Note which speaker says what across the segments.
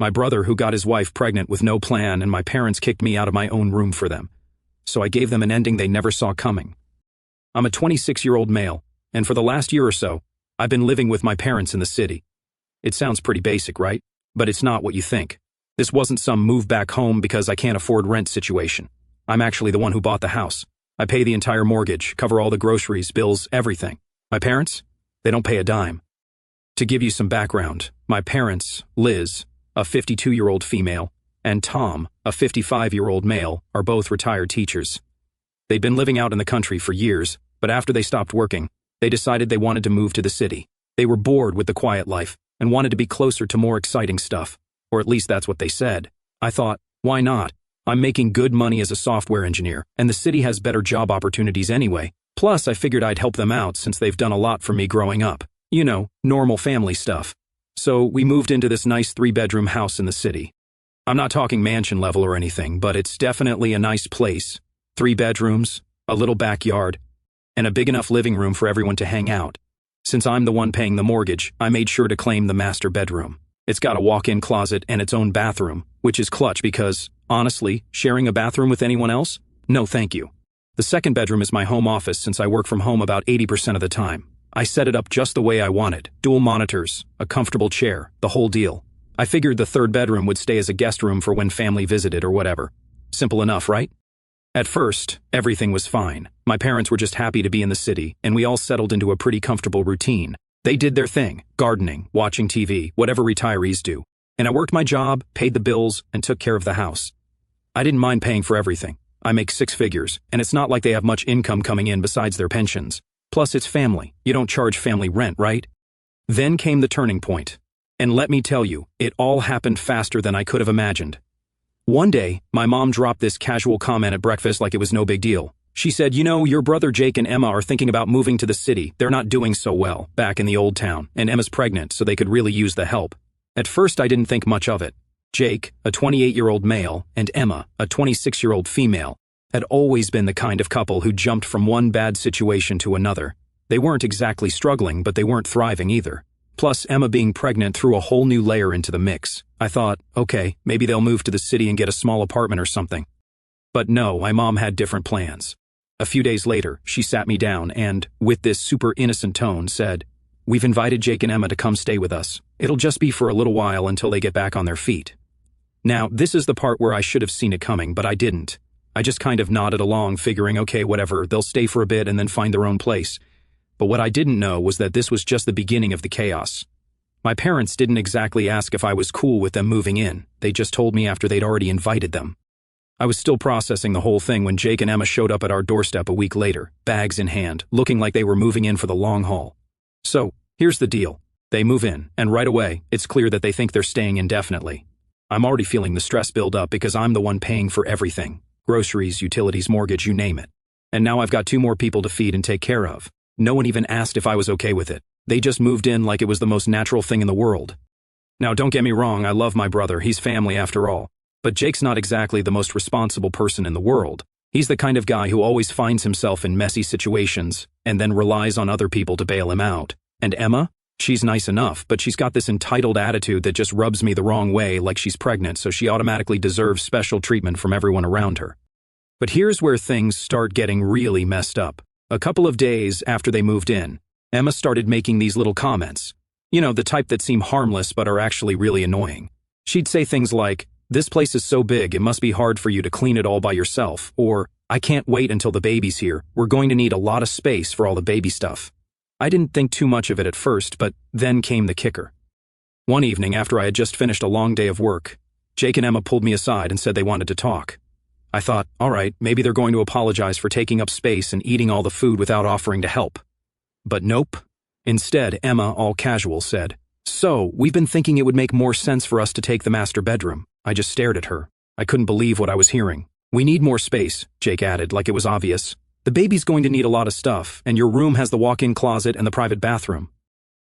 Speaker 1: My brother who got his wife pregnant with no plan, and my parents kicked me out of my own room for them. So I gave them an ending they never saw coming. I'm a 26-year-old male, and for the last year or so, I've been living with my parents in the city. It sounds pretty basic, right? But it's not what you think. This wasn't some move back home because I can't afford rent situation. I'm actually the one who bought the house. I pay the entire mortgage, cover all the groceries, bills, everything. My parents? They don't pay a dime. To give you some background, my parents, Liz, a 52-year-old female, and Tom, a 55-year-old male, are both retired teachers. They'd been living out in the country for years, but after they stopped working, they decided they wanted to move to the city. They were bored with the quiet life and wanted to be closer to more exciting stuff, or at least that's what they said. I thought, why not? I'm making good money as a software engineer, and the city has better job opportunities anyway. Plus, I figured I'd help them out since they've done a lot for me growing up. You know, normal family stuff. So we moved into this nice 3-bedroom house in the city. I'm not talking mansion level or anything, but it's definitely a nice place. 3 bedrooms, a little backyard, and a big enough living room for everyone to hang out. Since I'm the one paying the mortgage, I made sure to claim the master bedroom. It's got a walk-in closet and its own bathroom, which is clutch because, honestly, sharing a bathroom with anyone else? No thank you. The second bedroom is my home office since I work from home about 80% of the time. I set it up just the way I wanted. Dual monitors, a comfortable chair, the whole deal. I figured the third bedroom would stay as a guest room for when family visited or whatever. Simple enough, right? At first, everything was fine. My parents were just happy to be in the city, and we all settled into a pretty comfortable routine. They did their thing, gardening, watching TV, whatever retirees do. And I worked my job, paid the bills, and took care of the house. I didn't mind paying for everything. I make 6 figures, and it's not like they have much income coming in besides their pensions. Plus, it's family. You don't charge family rent, right? Then came the turning point. And let me tell you, it all happened faster than I could have imagined. One day, my mom dropped this casual comment at breakfast like it was no big deal. She said, you know, your brother Jake and Emma are thinking about moving to the city. They're not doing so well back in the old town, and Emma's pregnant, so they could really use the help. At first, I didn't think much of it. Jake, a 28-year-old male, and Emma, a 26-year-old female, had always been the kind of couple who jumped from one bad situation to another. They weren't exactly struggling, but they weren't thriving either. Plus, Emma being pregnant threw a whole new layer into the mix. I thought, okay, maybe they'll move to the city and get a small apartment or something. But no, my mom had different plans. A few days later, she sat me down and, with this super innocent tone, said, "We've invited Jake and Emma to come stay with us. It'll just be for a little while until they get back on their feet." Now, this is the part where I should have seen it coming, but I didn't. I just kind of nodded along, figuring, okay, whatever, they'll stay for a bit and then find their own place. But what I didn't know was that this was just the beginning of the chaos. My parents didn't exactly ask if I was cool with them moving in. They just told me after they'd already invited them. I was still processing the whole thing when Jake and Emma showed up at our doorstep a week later, bags in hand, looking like they were moving in for the long haul. So, here's the deal. They move in, and right away, it's clear that they think they're staying indefinitely. I'm already feeling the stress build up because I'm the one paying for everything. Groceries, utilities, mortgage, you name it. And now I've got 2 more people to feed and take care of. No one even asked if I was okay with it. They just moved in like it was the most natural thing in the world. Now, don't get me wrong, I love my brother, he's family after all. But Jake's not exactly the most responsible person in the world. He's the kind of guy who always finds himself in messy situations and then relies on other people to bail him out. And Emma? She's nice enough, but she's got this entitled attitude that just rubs me the wrong way, like she's pregnant, so she automatically deserves special treatment from everyone around her. But here's where things start getting really messed up. A couple of days after they moved in, Emma started making these little comments. You know, the type that seem harmless but are actually really annoying. She'd say things like, "This place is so big, it must be hard for you to clean it all by yourself," or, "I can't wait until the baby's here. We're going to need a lot of space for all the baby stuff." I didn't think too much of it at first, but then came the kicker. One evening, after I had just finished a long day of work, Jake and Emma pulled me aside and said they wanted to talk. I thought, all right, maybe they're going to apologize for taking up space and eating all the food without offering to help. But nope. Instead, Emma, all casual, said, "So, we've been thinking it would make more sense for us to take the master bedroom." I just stared at her. I couldn't believe what I was hearing. "We need more space," Jake added, like it was obvious. "The baby's going to need a lot of stuff, and your room has the walk-in closet and the private bathroom."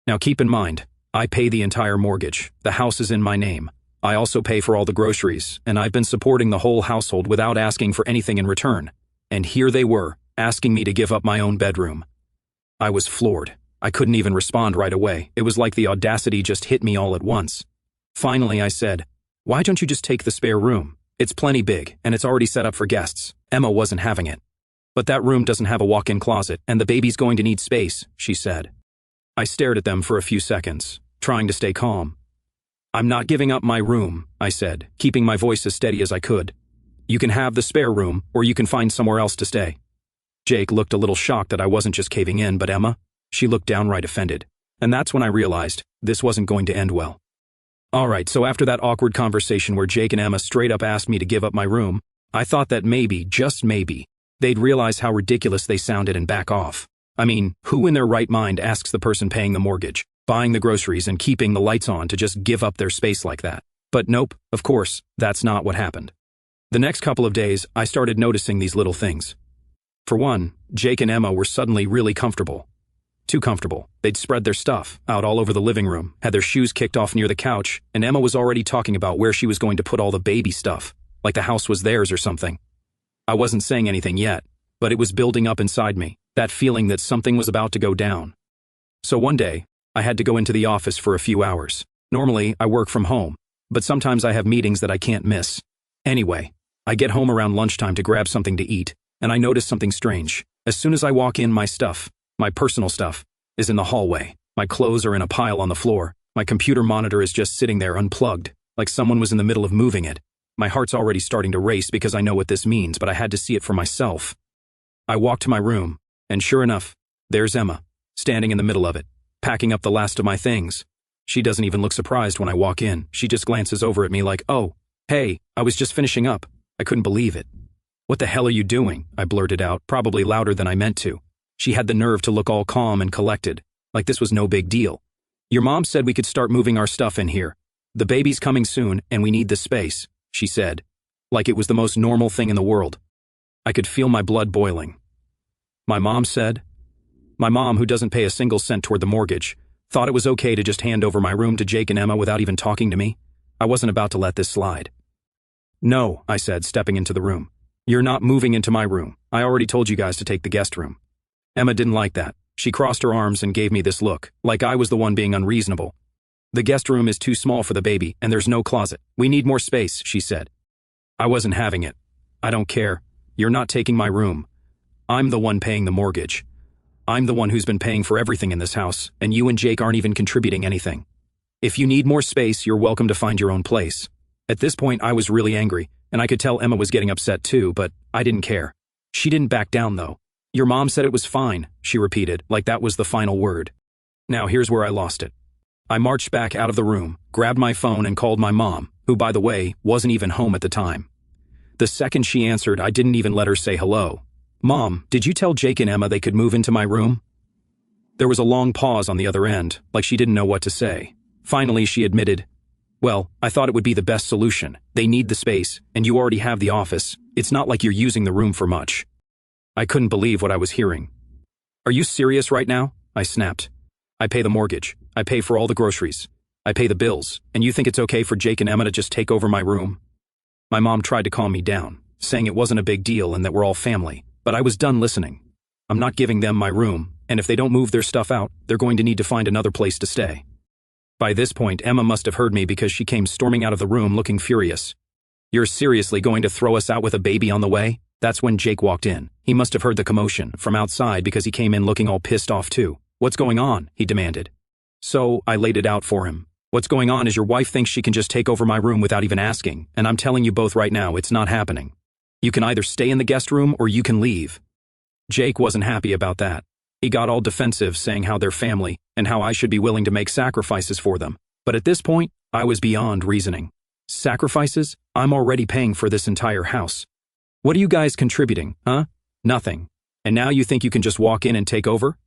Speaker 1: Now keep in mind, I pay the entire mortgage. The house is in my name. I also pay for all the groceries, and I've been supporting the whole household without asking for anything in return. And here they were, asking me to give up my own bedroom. I was floored. I couldn't even respond right away. It was like the audacity just hit me all at once. Finally, I said, Why don't you just take the spare room? It's plenty big, and it's already set up for guests. Emma wasn't having it. But that room doesn't have a walk-in closet, and the baby's going to need space, she said. I stared at them for a few seconds, trying to stay calm. I'm not giving up my room, I said, keeping my voice as steady as I could. You can have the spare room, or you can find somewhere else to stay. Jake looked a little shocked that I wasn't just caving in, but Emma, she looked downright offended. And that's when I realized this wasn't going to end well. Alright, so after that awkward conversation where Jake and Emma straight up asked me to give up my room, I thought that maybe, just maybe, they'd realize how ridiculous they sounded and back off. I mean, who in their right mind asks the person paying the mortgage, buying the groceries, and keeping the lights on to just give up their space like that? But nope, of course, that's not what happened. The next couple of days, I started noticing these little things. For one, Jake and Emma were suddenly really comfortable. Too comfortable. They'd spread their stuff out all over the living room, had their shoes kicked off near the couch, and Emma was already talking about where she was going to put all the baby stuff, like the house was theirs or something. I wasn't saying anything yet, but it was building up inside me, that feeling that something was about to go down. So one day, I had to go into the office for a few hours. Normally, I work from home, but sometimes I have meetings that I can't miss. Anyway, I get home around lunchtime to grab something to eat, and I notice something strange. As soon as I walk in, my stuff, my personal stuff, is in the hallway. My clothes are in a pile on the floor. My computer monitor is just sitting there unplugged, like someone was in the middle of moving it. My heart's already starting to race because I know what this means, but I had to see it for myself. I walk to my room, and sure enough, there's Emma, standing in the middle of it, packing up the last of my things. She doesn't even look surprised when I walk in. She just glances over at me like, "Oh, hey, I was just finishing up." I couldn't believe it. "What the hell are you doing?" I blurted out, probably louder than I meant to. She had the nerve to look all calm and collected, like this was no big deal. "Your mom said we could start moving our stuff in here. The baby's coming soon, and we need the space," she said, like it was the most normal thing in the world. I could feel my blood boiling. My mom said? My mom, who doesn't pay a single cent toward the mortgage, thought it was okay to just hand over my room to Jake and Emma without even talking to me? I wasn't about to let this slide. "No," I said, stepping into the room. "You're not moving into my room. I already told you guys to take the guest room." Emma didn't like that. She crossed her arms and gave me this look, like I was the one being unreasonable. "The guest room is too small for the baby, and there's no closet. We need more space," she said. I wasn't having it. "I don't care. You're not taking my room. I'm the one paying the mortgage. I'm the one who's been paying for everything in this house, and you and Jake aren't even contributing anything. If you need more space, you're welcome to find your own place." At this point, I was really angry, and I could tell Emma was getting upset too, but I didn't care. She didn't back down though. "Your mom said it was fine," she repeated, like that was the final word. Now here's where I lost it. I marched back out of the room, grabbed my phone and called my mom, who by the way, wasn't even home at the time. The second she answered, I didn't even let her say hello. "Mom, did you tell Jake and Emma they could move into my room?" There was a long pause on the other end, like she didn't know what to say. Finally, she admitted, "Well, I thought it would be the best solution. They need the space, and you already have the office. It's not like you're using the room for much." I couldn't believe what I was hearing. "Are you serious right now?" I snapped. "I pay the mortgage. I pay for all the groceries. I pay the bills, and you think it's okay for Jake and Emma to just take over my room?" My mom tried to calm me down, saying it wasn't a big deal and that we're all family, but I was done listening. I'm not giving them my room, and if they don't move their stuff out, they're going to need to find another place to stay. By this point, Emma must have heard me because she came storming out of the room looking furious. "You're seriously going to throw us out with a baby on the way?" That's when Jake walked in. He must have heard the commotion from outside because he came in looking all pissed off too. "What's going on?" he demanded. So I laid it out for him. "What's going on is your wife thinks she can just take over my room without even asking, and I'm telling you both right now, it's not happening. You can either stay in the guest room or you can leave." Jake wasn't happy about that. He got all defensive, saying how they're family and how I should be willing to make sacrifices for them. But at this point, I was beyond reasoning. Sacrifices? I'm already paying for this entire house. What are you guys contributing, huh? Nothing. And now you think you can just walk in and take over?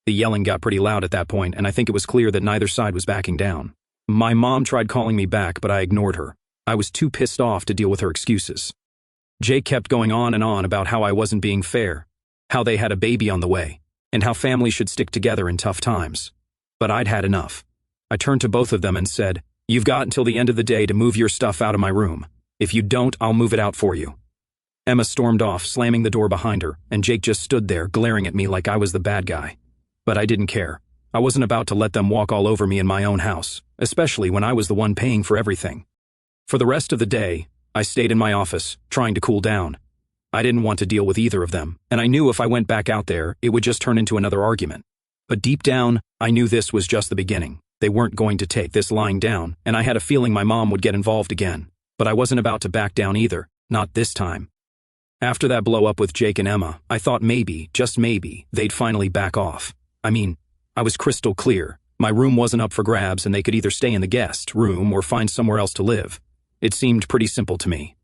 Speaker 1: The yelling got pretty loud at that point, and I think it was clear that neither side was backing down. My mom tried calling me back, but I ignored her. I was too pissed off to deal with her excuses. Jake kept going on and on about how I wasn't being fair, how they had a baby on the way, and how families should stick together in tough times. But I'd had enough. I turned to both of them and said, "You've got until the end of the day to move your stuff out of my room. If you don't, I'll move it out for you." Emma stormed off, slamming the door behind her, and Jake just stood there glaring at me like I was the bad guy. But I didn't care. I wasn't about to let them walk all over me in my own house, especially when I was the one paying for everything. For the rest of the day, I stayed in my office, trying to cool down. I didn't want to deal with either of them, and I knew if I went back out there, it would just turn into another argument. But deep down, I knew this was just the beginning. They weren't going to take this lying down, and I had a feeling my mom would get involved again. But I wasn't about to back down either, not this time. After that blow-up with Jake and Emma, I thought maybe, just maybe, they'd finally back off. I mean, I was crystal clear. My room wasn't up for grabs and they could either stay in the guest room or find somewhere else to live. It seemed pretty simple to me.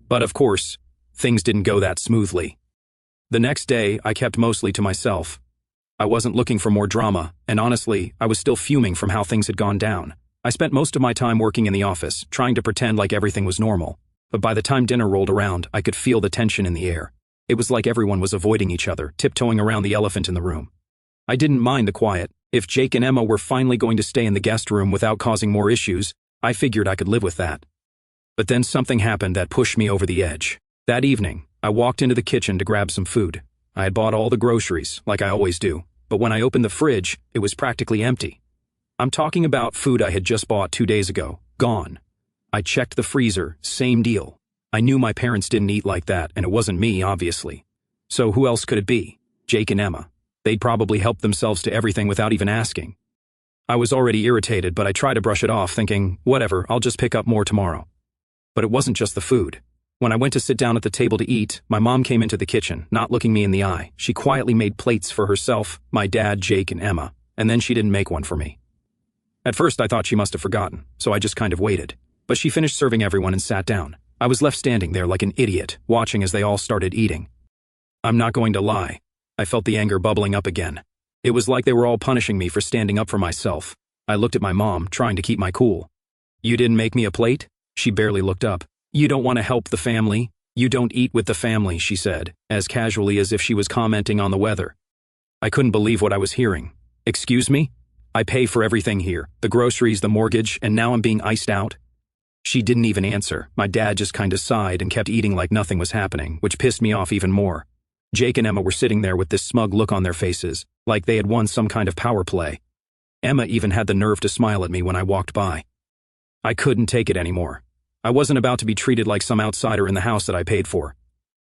Speaker 1: But of course, things didn't go that smoothly. The next day, I kept mostly to myself. I wasn't looking for more drama, and honestly, I was still fuming from how things had gone down. I spent most of my time working in the office, trying to pretend like everything was normal. But by the time dinner rolled around, I could feel the tension in the air. It was like everyone was avoiding each other, tiptoeing around the elephant in the room. I didn't mind the quiet. If Jake and Emma were finally going to stay in the guest room without causing more issues, I figured I could live with that. But then something happened that pushed me over the edge. That evening, I walked into the kitchen to grab some food. I had bought all the groceries, like I always do, but when I opened the fridge, it was practically empty. I'm talking about food I had just bought 2 days ago, gone. I checked the freezer, same deal. I knew my parents didn't eat like that, and it wasn't me, obviously. So who else could it be? Jake and Emma. They'd probably helped themselves to everything without even asking. I was already irritated, but I tried to brush it off, thinking, whatever, I'll just pick up more tomorrow. But it wasn't just the food. When I went to sit down at the table to eat, my mom came into the kitchen, not looking me in the eye. She quietly made plates for herself, my dad, Jake, and Emma, and then she didn't make one for me. At first, I thought she must have forgotten, so I just kind of waited. But she finished serving everyone and sat down. I was left standing there like an idiot, watching as they all started eating. I'm not going to lie. I felt the anger bubbling up again. It was like they were all punishing me for standing up for myself. I looked at my mom, trying to keep my cool. You didn't make me a plate? She barely looked up. You don't want to help the family? You don't eat with the family, she said, as casually as if she was commenting on the weather. I couldn't believe what I was hearing. Excuse me? I pay for everything here, the groceries, the mortgage, and now I'm being iced out? She didn't even answer. My dad just kinda sighed and kept eating like nothing was happening, which pissed me off even more. Jake and Emma were sitting there with this smug look on their faces, like they had won some kind of power play. Emma even had the nerve to smile at me when I walked by. I couldn't take it anymore. I wasn't about to be treated like some outsider in the house that I paid for.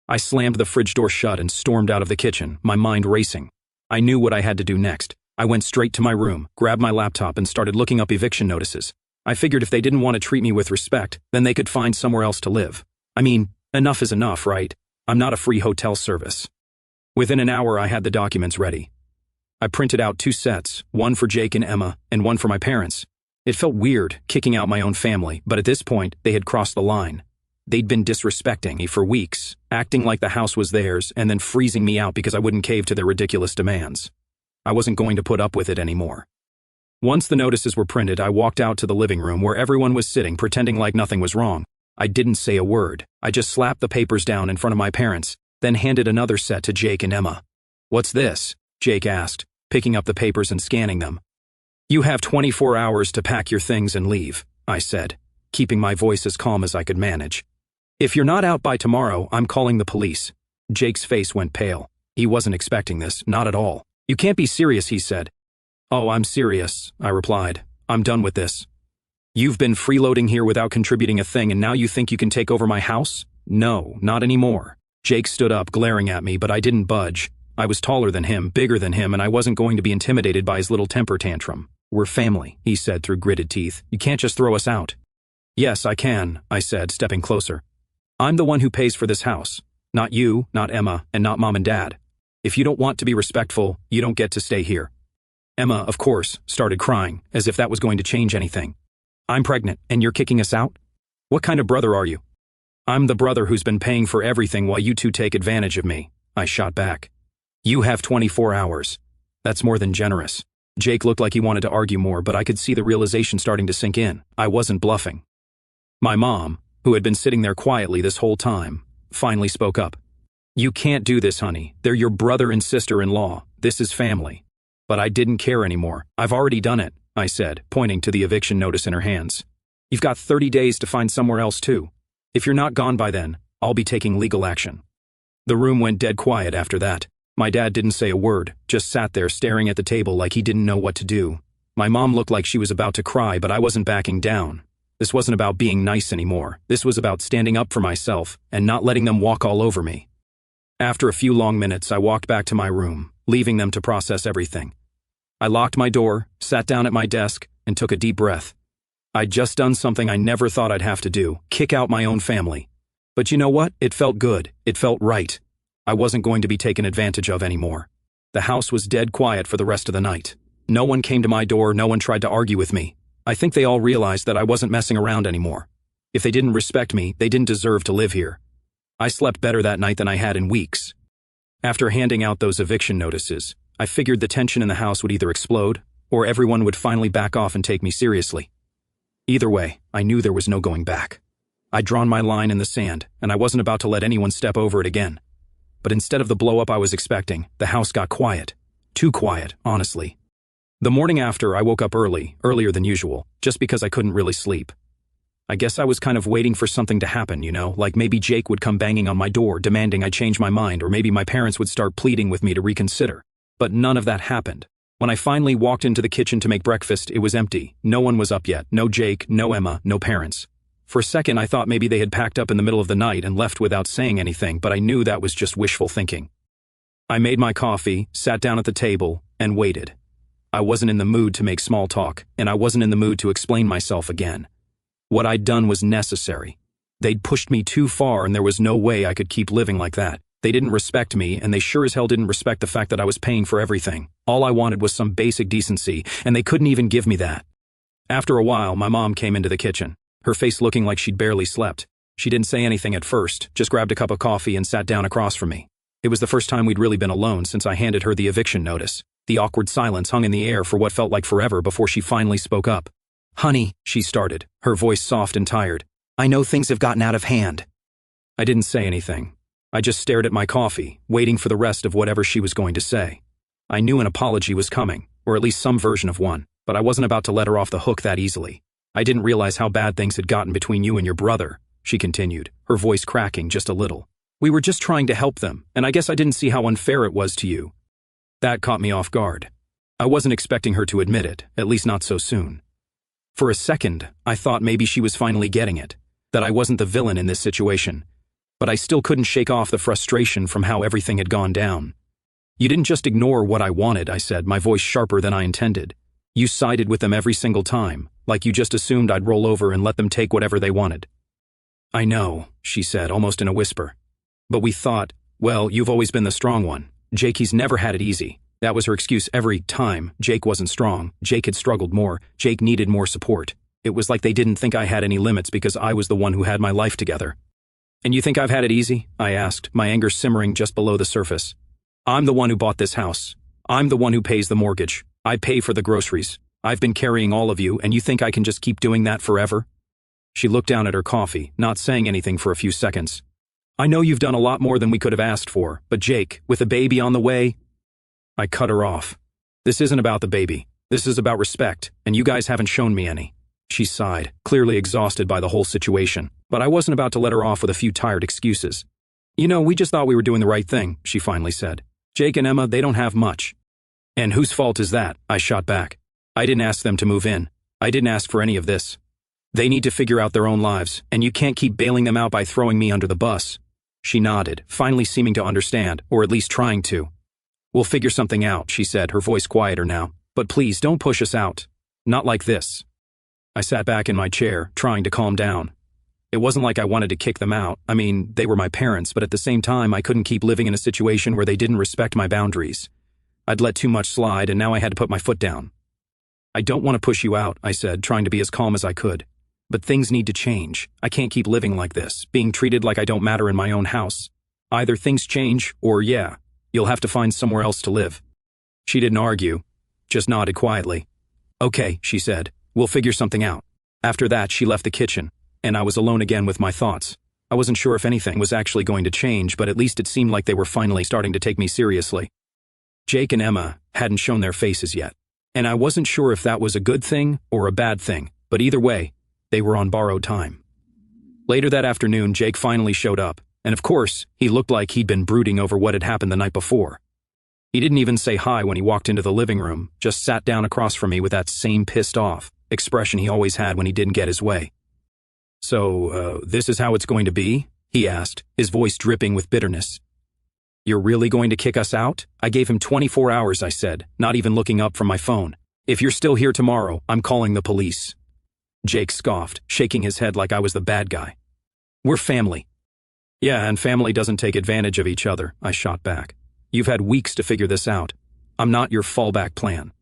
Speaker 1: I slammed the fridge door shut and stormed out of the kitchen, my mind racing. I knew what I had to do next. I went straight to my room, grabbed my laptop, and started looking up eviction notices. I figured if they didn't want to treat me with respect, then they could find somewhere else to live. I mean, enough is enough, right? I'm not a free hotel service. Within an hour, I had the documents ready. I printed out 2 sets, one for Jake and Emma, and one for my parents. It felt weird, kicking out my own family, but at this point, they had crossed the line. They'd been disrespecting me for weeks, acting like the house was theirs, and then freezing me out because I wouldn't cave to their ridiculous demands. I wasn't going to put up with it anymore. Once the notices were printed, I walked out to the living room where everyone was sitting, pretending like nothing was wrong. I didn't say a word. I just slapped the papers down in front of my parents, then handed another set to Jake and Emma. What's this? Jake asked, picking up the papers and scanning them. You have 24 hours to pack your things and leave, I said, keeping my voice as calm as I could manage. If you're not out by tomorrow, I'm calling the police. Jake's face went pale. He wasn't expecting this, not at all. You can't be serious, he said. Oh, I'm serious, I replied. I'm done with this. You've been freeloading here without contributing a thing, and now you think you can take over my house? No, not anymore. Jake stood up, glaring at me, but I didn't budge. I was taller than him, bigger than him, and I wasn't going to be intimidated by his little temper tantrum. We're family, he said through gritted teeth. You can't just throw us out. Yes, I can, I said, stepping closer. I'm the one who pays for this house. Not you, not Emma, and not Mom and Dad. If you don't want to be respectful, you don't get to stay here. Emma, of course, started crying, as if that was going to change anything. I'm pregnant, and you're kicking us out? What kind of brother are you? I'm the brother who's been paying for everything while you two take advantage of me, I shot back. You have 24 hours. That's more than generous. Jake looked like he wanted to argue more, but I could see the realization starting to sink in. I wasn't bluffing. My mom, who had been sitting there quietly this whole time, finally spoke up. You can't do this, honey. They're your brother and sister-in-law. This is family. But I didn't care anymore. I've already done it, I said, pointing to the eviction notice in her hands. You've got 30 days to find somewhere else too. If you're not gone by then, I'll be taking legal action. The room went dead quiet after that. My dad didn't say a word, just sat there staring at the table like he didn't know what to do. My mom looked like she was about to cry, but I wasn't backing down. This wasn't about being nice anymore. This was about standing up for myself and not letting them walk all over me. After a few long minutes, I walked back to my room, leaving them to process everything. I locked my door, sat down at my desk, and took a deep breath. I'd just done something I never thought I'd have to do, kick out my own family. But you know what? It felt good. It felt right. I wasn't going to be taken advantage of anymore. The house was dead quiet for the rest of the night. No one came to my door, no one tried to argue with me. I think they all realized that I wasn't messing around anymore. If they didn't respect me, they didn't deserve to live here. I slept better that night than I had in weeks. After handing out those eviction notices, I figured the tension in the house would either explode, or everyone would finally back off and take me seriously. Either way, I knew there was no going back. I'd drawn my line in the sand, and I wasn't about to let anyone step over it again. But instead of the blow-up I was expecting, the house got quiet. Too quiet, honestly. The morning after, I woke up earlier than usual, just because I couldn't really sleep. I guess I was kind of waiting for something to happen, like maybe Jake would come banging on my door demanding I change my mind, or maybe my parents would start pleading with me to reconsider. But none of that happened. When I finally walked into the kitchen to make breakfast, it was empty. No one was up yet. No Jake, no Emma, no parents. For a second, I thought maybe they had packed up in the middle of the night and left without saying anything, but I knew that was just wishful thinking. I made my coffee, sat down at the table, and waited. I wasn't in the mood to make small talk, and I wasn't in the mood to explain myself again. What I'd done was necessary. They'd pushed me too far, and there was no way I could keep living like that. They didn't respect me, and they sure as hell didn't respect the fact that I was paying for everything. All I wanted was some basic decency, and they couldn't even give me that. After a while, my mom came into the kitchen, her face looking like she'd barely slept. She didn't say anything at first, just grabbed a cup of coffee and sat down across from me. It was the first time we'd really been alone since I handed her the eviction notice. The awkward silence hung in the air for what felt like forever before she finally spoke up. "Honey," she started, her voice soft and tired. "I know things have gotten out of hand." I didn't say anything. I just stared at my coffee, waiting for the rest of whatever she was going to say. I knew an apology was coming, or at least some version of one, but I wasn't about to let her off the hook that easily. "I didn't realize how bad things had gotten between you and your brother," she continued, her voice cracking just a little. "We were just trying to help them, and I guess I didn't see how unfair it was to you." That caught me off guard. I wasn't expecting her to admit it, at least not so soon. For a second, I thought maybe she was finally getting it, that I wasn't the villain in this situation. But I still couldn't shake off the frustration from how everything had gone down. "You didn't just ignore what I wanted," I said, my voice sharper than I intended. "You sided with them every single time, like you just assumed I'd roll over and let them take whatever they wanted." "I know," she said, almost in a whisper. "But we thought, well, you've always been the strong one. Jake, he's never had it easy." That was her excuse every time. Jake wasn't strong. Jake had struggled more. Jake needed more support. It was like they didn't think I had any limits because I was the one who had my life together. "And you think I've had it easy?" I asked, my anger simmering just below the surface. "I'm the one who bought this house. I'm the one who pays the mortgage. I pay for the groceries. I've been carrying all of you, and you think I can just keep doing that forever?" She looked down at her coffee, not saying anything for a few seconds. "I know you've done a lot more than we could have asked for, but Jake, with a baby on the way—" I cut her off. "This isn't about the baby. This is about respect, and you guys haven't shown me any." She sighed, clearly exhausted by the whole situation, but I wasn't about to let her off with a few tired excuses. We just thought we were doing the right thing," she finally said. "Jake and Emma, they don't have much." "And whose fault is that?" I shot back. "I didn't ask them to move in. I didn't ask for any of this. They need to figure out their own lives, and you can't keep bailing them out by throwing me under the bus." She nodded, finally seeming to understand, or at least trying to. "We'll figure something out," she said, her voice quieter now. "But please don't push us out. Not like this." I sat back in my chair, trying to calm down. It wasn't like I wanted to kick them out. I mean, they were my parents, but at the same time, I couldn't keep living in a situation where they didn't respect my boundaries. I'd let too much slide, and now I had to put my foot down. "I don't want to push you out," I said, trying to be as calm as I could. "But things need to change. I can't keep living like this, being treated like I don't matter in my own house. Either things change, or you'll have to find somewhere else to live." She didn't argue, just nodded quietly. "Okay," she said, "we'll figure something out." After that, she left the kitchen, and I was alone again with my thoughts. I wasn't sure if anything was actually going to change, but at least it seemed like they were finally starting to take me seriously. Jake and Emma hadn't shown their faces yet, and I wasn't sure if that was a good thing or a bad thing, but either way, they were on borrowed time. Later that afternoon, Jake finally showed up, and of course, he looked like he'd been brooding over what had happened the night before. He didn't even say hi when he walked into the living room, just sat down across from me with that same pissed-off expression he always had when he didn't get his way. So, this is how it's going to be? He asked, his voice dripping with bitterness. You're really going to kick us out? I gave him 24 hours, I said, not even looking up from my phone. If you're still here tomorrow, I'm calling the police. Jake scoffed, shaking his head like I was the bad guy. We're family. Yeah, and family doesn't take advantage of each other, I shot back. You've had weeks to figure this out. I'm not your fallback plan.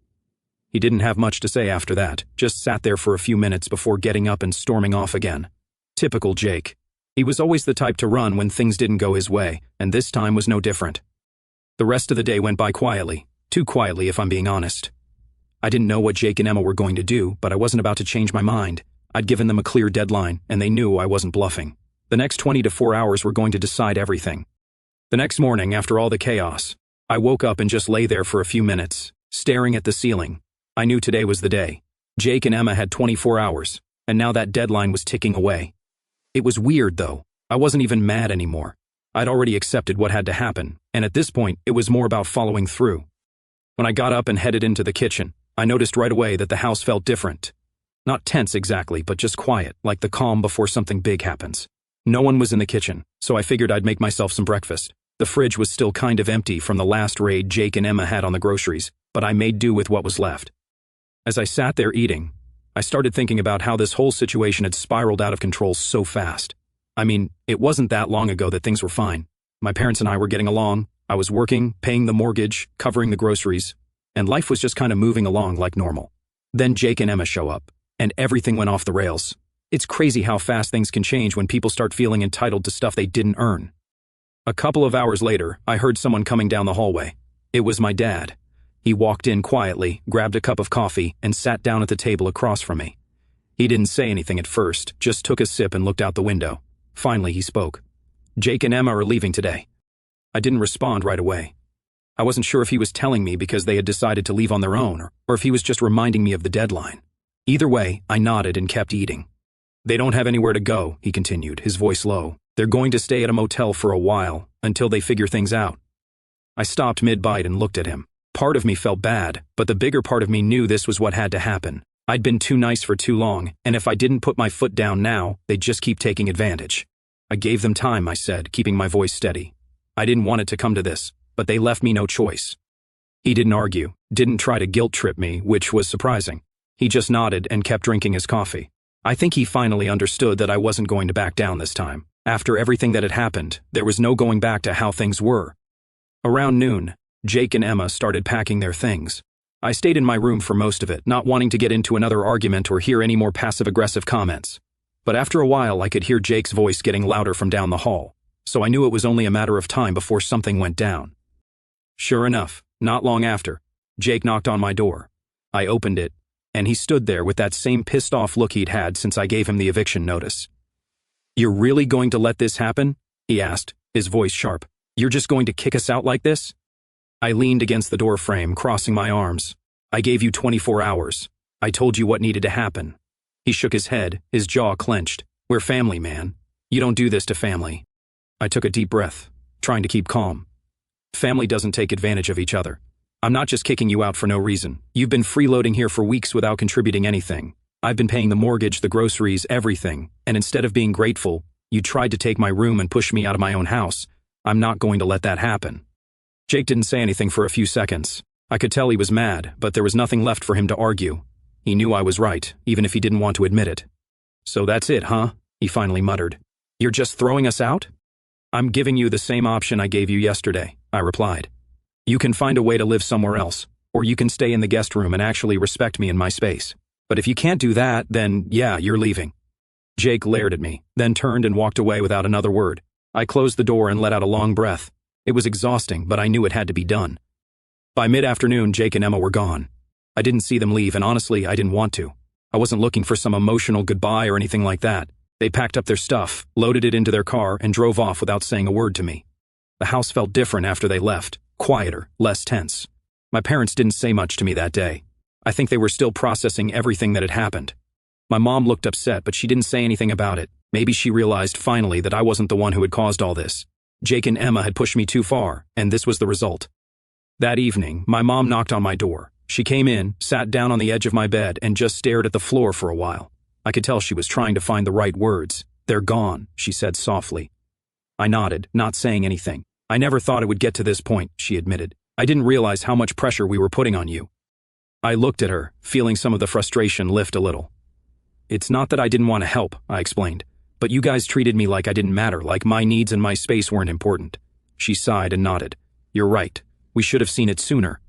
Speaker 1: He didn't have much to say after that, just sat there for a few minutes before getting up and storming off again. Typical Jake. He was always the type to run when things didn't go his way, and this time was no different. The rest of the day went by quietly, too quietly if I'm being honest. I didn't know what Jake and Emma were going to do, but I wasn't about to change my mind. I'd given them a clear deadline, and they knew I wasn't bluffing. The next 24 hours were going to decide everything. The next morning, after all the chaos, I woke up and just lay there for a few minutes, staring at the ceiling. I knew today was the day. Jake and Emma had 24 hours, and now that deadline was ticking away. It was weird, though. I wasn't even mad anymore. I'd already accepted what had to happen, and at this point, it was more about following through. When I got up and headed into the kitchen, I noticed right away that the house felt different. Not tense exactly, but just quiet, like the calm before something big happens. No one was in the kitchen, so I figured I'd make myself some breakfast. The fridge was still kind of empty from the last raid Jake and Emma had on the groceries, but I made do with what was left. As I sat there eating, I started thinking about how this whole situation had spiraled out of control so fast. I mean, it wasn't that long ago that things were fine. My parents and I were getting along, I was working, paying the mortgage, covering the groceries, and life was just kind of moving along like normal. Then Jake and Emma show up, and everything went off the rails. It's crazy how fast things can change when people start feeling entitled to stuff they didn't earn. A couple of hours later, I heard someone coming down the hallway. It was my dad. He walked in quietly, grabbed a cup of coffee, and sat down at the table across from me. He didn't say anything at first, just took a sip and looked out the window. Finally, he spoke. Jake and Emma are leaving today. I didn't respond right away. I wasn't sure if he was telling me because they had decided to leave on their own, or if he was just reminding me of the deadline. Either way, I nodded and kept eating. They don't have anywhere to go, he continued, his voice low. They're going to stay at a motel for a while, until they figure things out. I stopped mid-bite and looked at him. Part of me felt bad, but the bigger part of me knew this was what had to happen. I'd been too nice for too long, and if I didn't put my foot down now, they'd just keep taking advantage. I gave them time, I said, keeping my voice steady. I didn't want it to come to this, but they left me no choice. He didn't argue, didn't try to guilt-trip me, which was surprising. He just nodded and kept drinking his coffee. I think he finally understood that I wasn't going to back down this time. After everything that had happened, there was no going back to how things were. Around noon, Jake and Emma started packing their things. I stayed in my room for most of it, not wanting to get into another argument or hear any more passive-aggressive comments. But after a while, I could hear Jake's voice getting louder from down the hall, so I knew it was only a matter of time before something went down. Sure enough, not long after, Jake knocked on my door. I opened it, and he stood there with that same pissed-off look he'd had since I gave him the eviction notice. "You're really going to let this happen?" he asked, his voice sharp. "You're just going to kick us out like this?" I leaned against the door frame, crossing my arms. "I gave you 24 hours. I told you what needed to happen." He shook his head, his jaw clenched. "We're family, man. You don't do this to family." I took a deep breath, trying to keep calm. "Family doesn't take advantage of each other. I'm not just kicking you out for no reason. You've been freeloading here for weeks without contributing anything. I've been paying the mortgage, the groceries, everything, and instead of being grateful, you tried to take my room and push me out of my own house. I'm not going to let that happen." Jake didn't say anything for a few seconds. I could tell he was mad, but there was nothing left for him to argue. He knew I was right, even if he didn't want to admit it. "So that's it, huh?" he finally muttered. "You're just throwing us out?" "I'm giving you the same option I gave you yesterday," I replied. "You can find a way to live somewhere else, or you can stay in the guest room and actually respect me in my space. But if you can't do that, then yeah, you're leaving." Jake glared at me, then turned and walked away without another word. I closed the door and let out a long breath. It was exhausting, but I knew it had to be done. By mid-afternoon, Jake and Emma were gone. I didn't see them leave, and honestly, I didn't want to. I wasn't looking for some emotional goodbye or anything like that. They packed up their stuff, loaded it into their car, and drove off without saying a word to me. The house felt different after they left, quieter, less tense. My parents didn't say much to me that day. I think they were still processing everything that had happened. My mom looked upset, but she didn't say anything about it. Maybe she realized finally that I wasn't the one who had caused all this. Jake and Emma had pushed me too far, and this was the result. That evening, my mom knocked on my door. She came in, sat down on the edge of my bed, and just stared at the floor for a while. I could tell she was trying to find the right words. "They're gone," she said softly. I nodded, not saying anything. "I never thought it would get to this point," she admitted. "I didn't realize how much pressure we were putting on you." I looked at her, feeling some of the frustration lift a little. "It's not that I didn't want to help," I explained, "but you guys treated me like I didn't matter, like my needs and my space weren't important." She sighed and nodded. "You're right. We should have seen it sooner."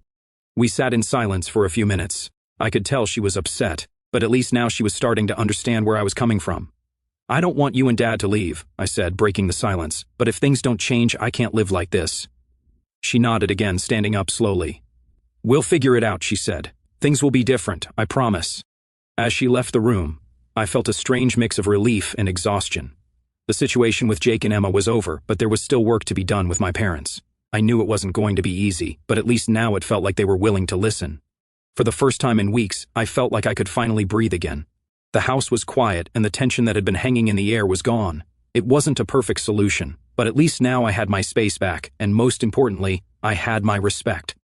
Speaker 1: We sat in silence for a few minutes. I could tell she was upset, but at least now she was starting to understand where I was coming from. "I don't want you and Dad to leave," I said, breaking the silence, "but if things don't change, I can't live like this." She nodded again, standing up slowly. "We'll figure it out," she said. "Things will be different, I promise." As she left the room, I felt a strange mix of relief and exhaustion. The situation with Jake and Emma was over, but there was still work to be done with my parents. I knew it wasn't going to be easy, but at least now it felt like they were willing to listen. For the first time in weeks, I felt like I could finally breathe again. The house was quiet, and the tension that had been hanging in the air was gone. It wasn't a perfect solution, but at least now I had my space back, and most importantly, I had my respect.